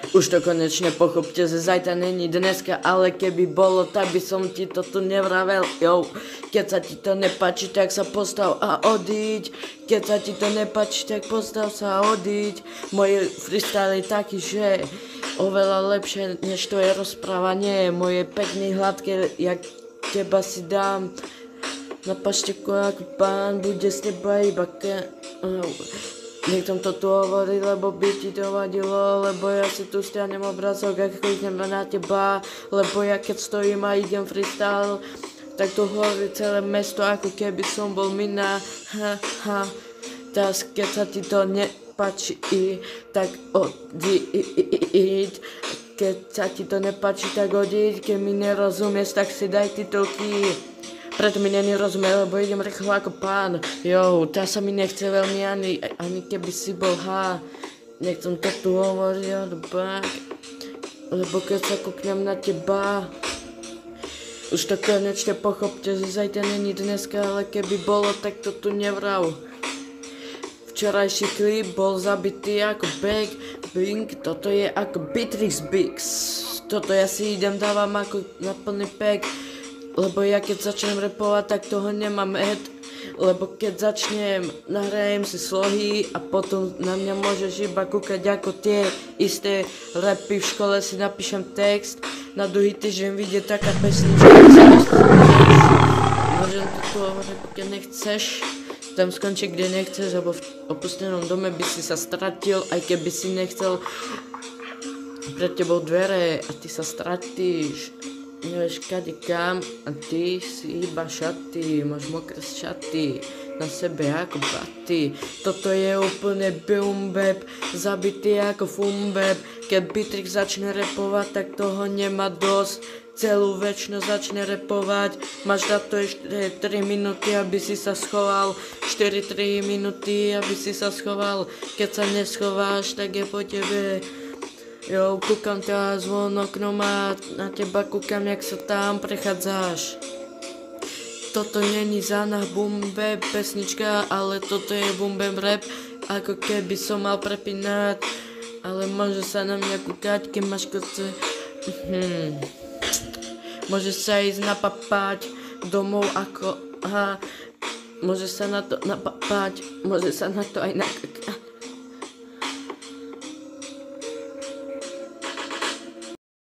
Už to konečne pochopte, že zajtra není dneska, ale keby bolo, tak by som ti to tu nevravel, jo. Keď sa ti to nepáči, tak sa postav a odíď. Keď sa ti to nepáči, tak postav sa a odíď. Moje freestyle je taký, že oveľa lepšie, než to je rozprávanie. Moje pekný, hladké, jak teba si dám. Na pašteku ako pán, bude z teba iba Nechcem to tu hovoriť, lebo by ti to vadilo, lebo ja si tu stiahnem obrazok a kliknem na teba, lebo ja keď stojím a idem freestyle, tak tu hovorí celé mesto, ako keby som bol mina, teraz keď sa ti to nepáči, tak odíď, keď sa ti to nepáči, tak odíď, keď mi nerozumieš, tak si daj titulky. Preto mi nerozumie, lebo idem rýchlo ako pán. Jo, tá sa mi nechce veľmi ani keby si bol Nechcem to tu hovoriť, lebo keď sa kúknem na teba, už to konečne pochopte, že zajtra není dneska, ale keby bolo, tak to tu nevrav. Včerajší klip bol zabitý ako Bing, toto je ako Beatrix Bix. Toto ja si idem dávam ako na plný pek. Lebo ja keď začnem rapovať, tak toho nemám lebo keď začnem, nahrajem si slohy a potom na mňa môžeš iba kúkať ako tie isté rapy. V škole si napíšem text, na druhý týždeň vyjde taká pesnička. Môžem to tu hovoriť, pokiaľ nechceš, tam skončí kde nechceš, lebo v opustenom dome by si sa stratil, aj keby si nechcel, pred tebou dvere a ty sa stratíš. Nevieš kade kam a ty si iba šaty, máš mokré šaty na sebe ako baty. Toto je úplne boom bap, zabitý ako fumbap. Keď Beatrix začne repovať, tak toho nemá dosť. Celú večnosť začne repovať, máš na to ešte 3 minúty, aby si sa schoval. 4-3 minúty, aby si sa schoval. Keď sa neschováš, tak je po tebe. Jo, kúkam ťa zvon oknom a na teba kúkam, jak sa tam prechádzaš. Toto není Zanah boom bap pesnička, ale toto je boom bap rap, ako keby som mal prepínať. Ale môže sa na mňa kúkať, keď máš koce. Môže sa ísť napapať domov ako môže sa na to napapať, môže sa na to aj nakakať.